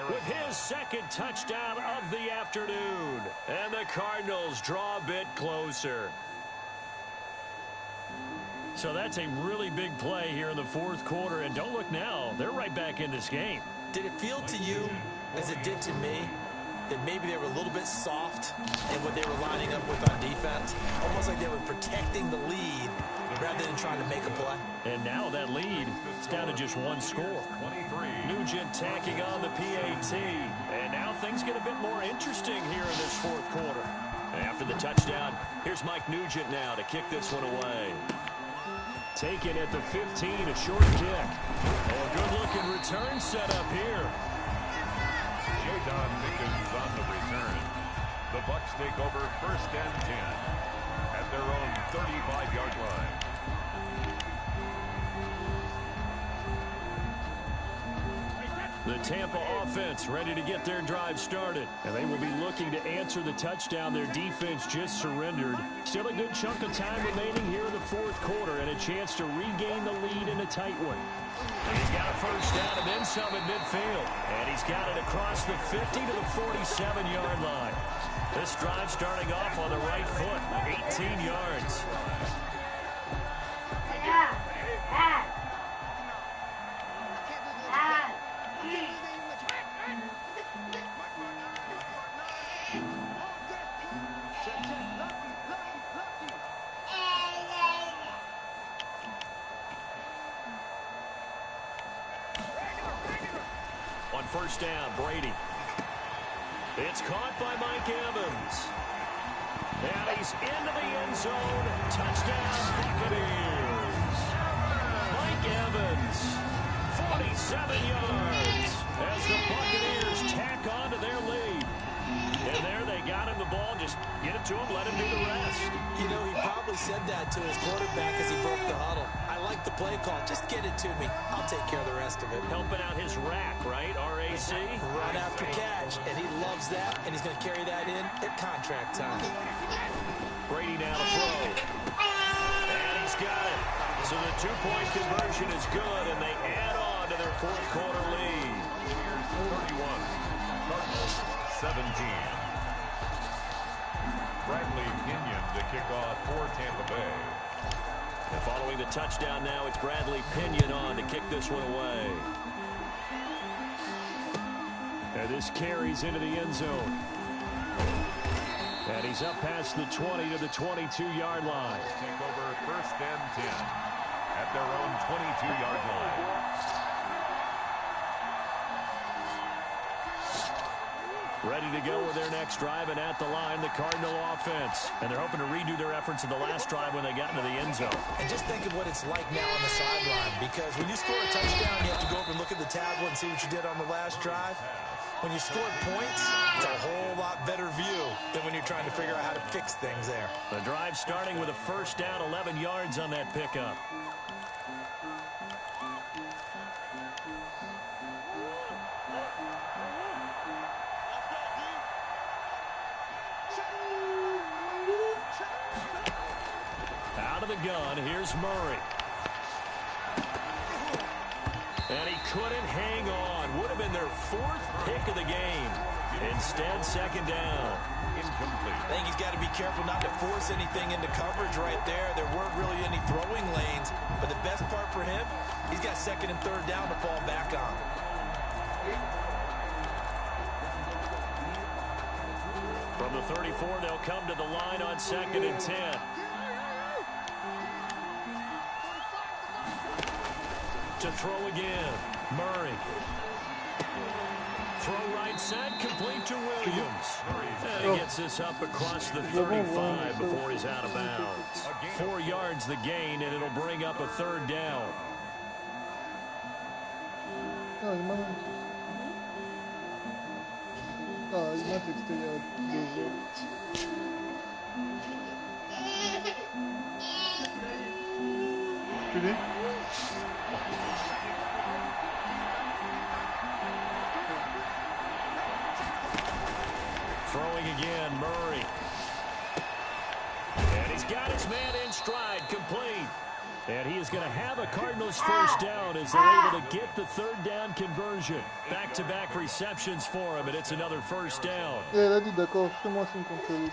with his second touchdown of the afternoon. And the Cardinals draw a bit closer. So that's a really big play here in the fourth quarter. And don't look now, they're right back in this game. Did it feel to you, as it did to me, that maybe they were a little bit soft in what they were lining up with on defense? Almost like they were protecting the lead rather than trying to make a play. And now that lead is down to just one score. Nugent tacking on the PAT. And now things get a bit more interesting here in this fourth quarter. After the touchdown, here's Mike Nugent now to kick this one away. Taken at the 15, a short kick. Oh, a good-looking return set up here. Jadon Mickens on the return. The Bucs take over first and 10 at their own 35-yard line. The Tampa offense ready to get their drive started. And they will be looking to answer the touchdown their defense just surrendered. Still a good chunk of time remaining here in the fourth quarter and a chance to regain the lead in a tight one. And he's got a first down and then some at midfield. And he's got it across the 50 to the 47-yard line. This drive starting off on the right foot, 18 yards. On first down, Brady. It's caught by Mike Evans. And he's into the end zone. Touchdown, Buccaneers. Mike Evans, 47 yards as the Buccaneers tack on to their lead. And there they got him the ball. Just get it to him, let him do the rest. You know, he probably said that to his quarterback as he broke the huddle. I like the play call. Just get it to me. I'll take care of the rest of it. Helping out his rack, right? RAC. Run after catch, and he loves that, and he's going to carry that in at contract time. Brady now to throw. And he's got it. So the two-point conversion is good, and they add on to their fourth quarter lead. 31, Cardinals 17. Bradley Pinion to kick off for Tampa Bay. And following the touchdown now, it's Bradley Pinion on to kick this one away. And this carries into the end zone. And he's up past the 20 to the 22-yard line. Take over first and 10 at their own 22-yard line. Ready to go with their next drive, and at the line, the Cardinal offense. And they're hoping to redo their efforts in the last drive when they got into the end zone. And just think of what it's like now on the sideline, because when you score a touchdown, you have to go over and look at the tablet and see what you did on the last drive. When you scored points, it's a whole lot better view than when you're trying to figure out how to fix things there. The drive starting with a first down, 11 yards on that pickup. Out of the gun, here's Murray. And he couldn't hang on. Would have been their fourth pick of the game. Instead, second down. Incomplete. I think he's got to be careful not to force anything into coverage right there. There weren't really any throwing lanes. But the best part for him, he's got second and third down to fall back on. From the 34, they'll come to the line on second and 10. To throw again, Murray. Throw right side, complete to Williams. And he gets this up across the 35 before he's out of bounds. 4 yards the gain, and it'll bring up a third down. Throwing again, Murray. And he's got his man in stride, complete. And he is going to have a Cardinals first down as they're able to get the third down conversion. Back-to-back receptions for him, and it's another first down. Et elle a dit d'accord, fais-moi signe contre lui.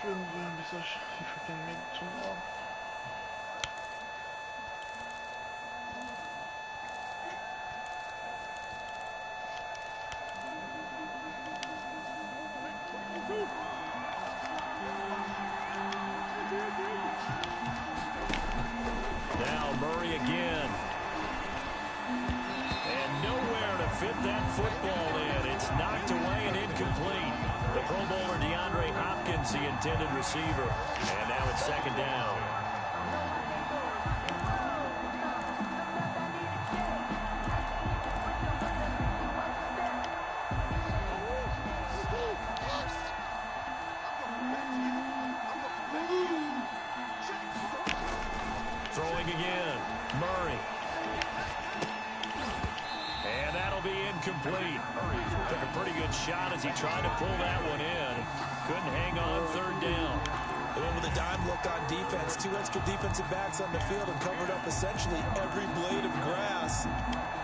Je vais envoyer un message. Il faut qu'elle mette son nom. Now Murray again. And nowhere to fit that football in. It's knocked away and incomplete. The Pro Bowler DeAndre Hopkins, the intended receiver. And now it's second down. Throwing again, Murray. And that'll be incomplete. Took a pretty good shot as he tried to pull that one in. Couldn't hang on third down. They went with a dime look on defense. 2 extra defensive backs on the field and covered up essentially every blade of grass.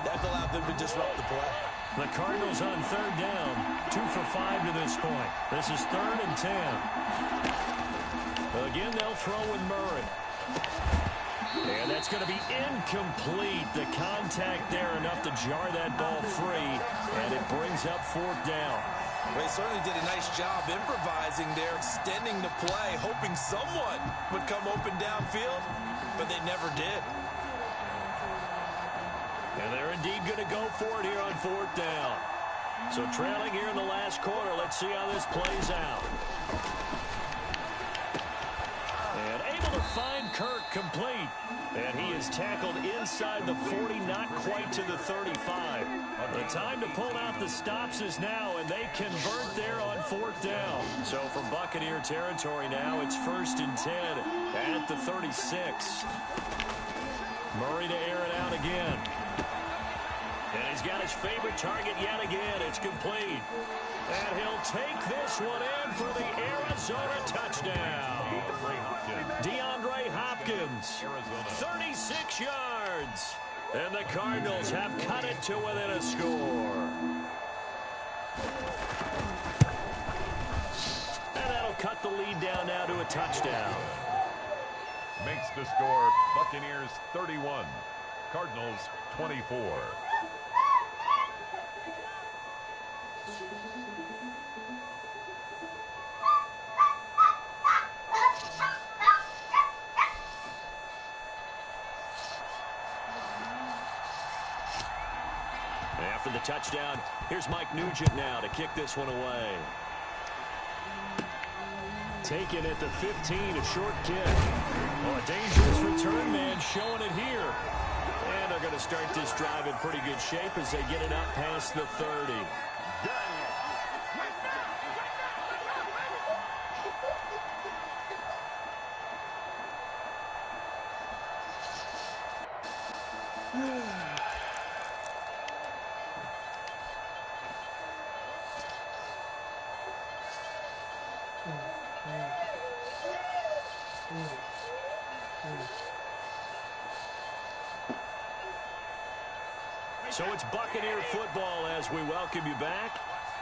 That allowed them to disrupt the play. The Cardinals on third down. 2 for 5 to this point. This is 3rd and 10. Again, they'll throw with Murray. And that's going to be incomplete. The contact there enough to jar that ball free. And it brings up 4th down. Well, they certainly did a nice job improvising there, extending the play, hoping someone would come open downfield, but they never did. And they're indeed going to go for it here on 4th down. So trailing here in the last quarter. Let's see how this plays out. And able to find Kirk complete. And he is tackled inside the 40, not quite to the 35. The time to pull out the stops is now, and they convert there on 4th down. So from Buccaneer territory now, it's 1st and 10 at the 36. Murray to air it out again. And he's got his favorite target yet again. It's complete. And he'll take this one in for the Arizona touchdown. DeAndre Hopkins, 36 yards. And the Cardinals have cut it to within a score. And that'll cut the lead down now to a touchdown. Makes the score Buccaneers 31, Cardinals 24. After the touchdown, here's Mike Nugent now to kick this one away. Taken at the 15, a short kick. Oh, a dangerous return man showing it here. And they're going to start this drive in pretty good shape as they get it up past the 30. So it's Buccaneer football as we welcome you back.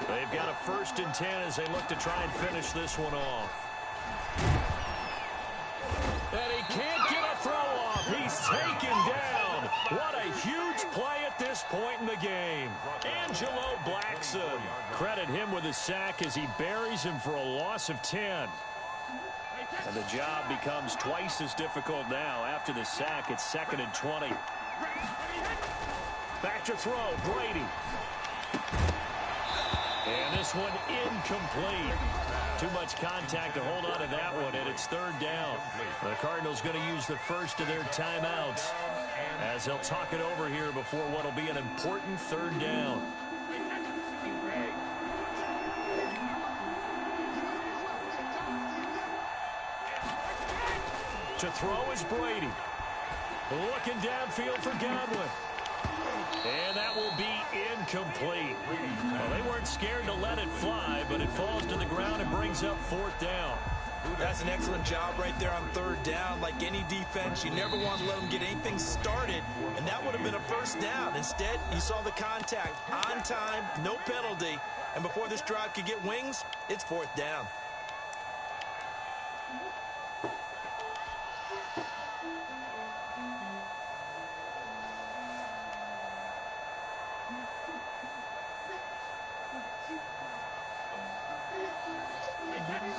They've got a 1st and 10 as they look to try and finish this one off. And he can't get a throw off. He's taken down. What a huge play at this point in the game. Angelo Blackson. Credit him with a sack as he buries him for a loss of 10. And the job becomes twice as difficult now. After the sack, it's 2nd and 20. Back to throw, Brady. And this one incomplete. Too much contact to hold on to that one, and it's 3rd down. The Cardinals going to use the first of their timeouts as they'll talk it over here before what will be an important 3rd down. To throw is Brady. Looking downfield for Godwin. And that will be incomplete. Well, they weren't scared to let it fly, but it falls to the ground and brings up 4th down. That's an excellent job right there on third down. Like any defense, you never want to let them get anything started, and that would have been a first down. Instead, you saw the contact on time, no penalty, and before this drive could get wings, it's fourth down.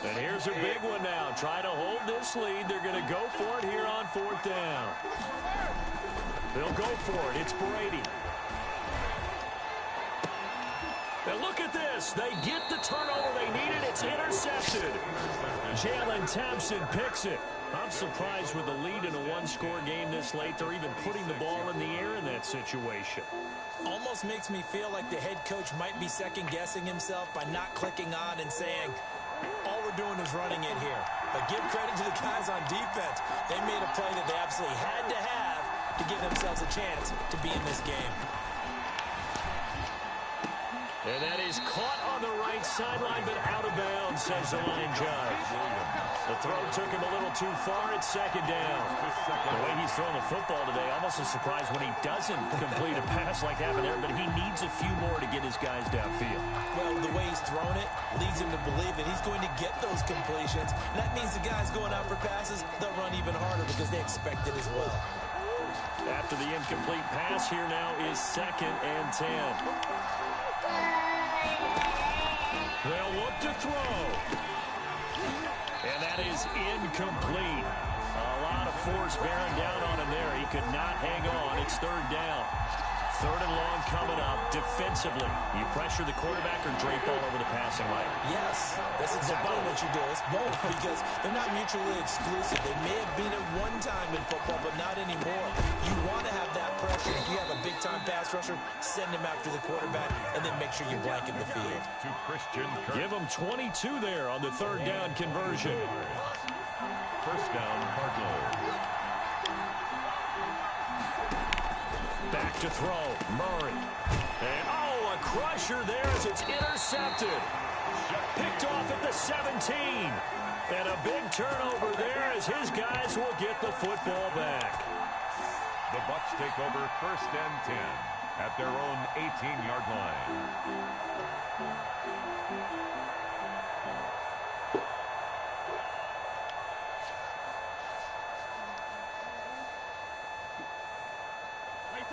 And here's a big one now. Trying to hold this lead. They're going to go for it here on fourth down. They'll go for it. It's Brady. And look at this. They get the turnover they needed. It's intercepted. Jalen Thompson picks it. I'm surprised with the lead in a one-score game this late. They're even putting the ball in the air in that situation. Almost makes me feel like the head coach might be second-guessing himself by not clicking on and saying, all we're doing is running it here. But give credit to the guys on defense. They made a play that they absolutely had to have to give themselves a chance to be in this game. And that is caught on the right sideline, but out of bounds, says the line judge. The throw took him a little too far. It's second down. The way he's throwing the football today, almost a surprise when he doesn't complete a pass like happened there, but he needs a few more to get his guys downfield. Well, the way he's thrown it leads him to believe that he's going to get those completions. And that means the guys going out for passes, they'll run even harder because they expect it as well. After the incomplete pass, here now is 2nd and 10. They'll look to throw. And that is incomplete. A lot of force bearing down on him there. He could not hang on. It's third down. 3rd and long coming up. Defensively, you pressure the quarterback or drape all over the passing lane? Yes, that's exactly what you do. It's both because they're not mutually exclusive. They may have been at one time in football, but not anymore. You want to have that pressure. If you have a big-time pass rusher, send him after the quarterback, and then make sure you blanket the field. Give him 22 there on the 3rd down conversion. First down, Cardinals. Back to throw, Murray. And, a crusher there as it's intercepted. Picked off at the 17. And a big turnover there as his guys will get the football back. The Bucs take over 1st and 10 at their own 18-yard line.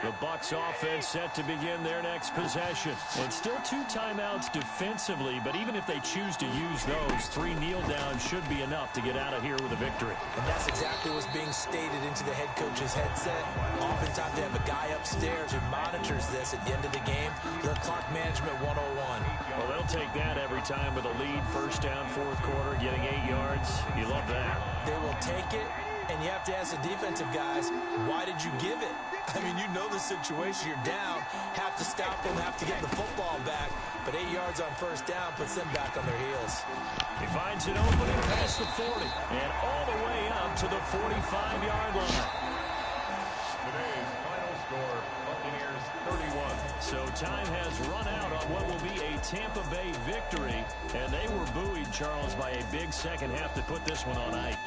The Bucs offense set to begin their next possession. And still 2 timeouts defensively, but even if they choose to use those, 3 kneel downs should be enough to get out of here with a victory. And that's exactly what's being stated into the head coach's headset. Oftentimes they have a guy upstairs who monitors this at the end of the game. Their clock management 101. Well, they'll take that every time with a lead. 1st down, 4th quarter, getting 8 yards. You love that. They will take it, and you have to ask the defensive guys, why did you give it? I mean, you know the situation. You're down, have to stop them, have to get the football back. But 8 yards on 1st down puts them back on their heels. He finds an opening past the 40 and all the way up to the 45-yard line. Today's final score, Buccaneers 31. So time has run out on what will be a Tampa Bay victory. And they were buoyed, Charles, by a big second half to put this one on ice.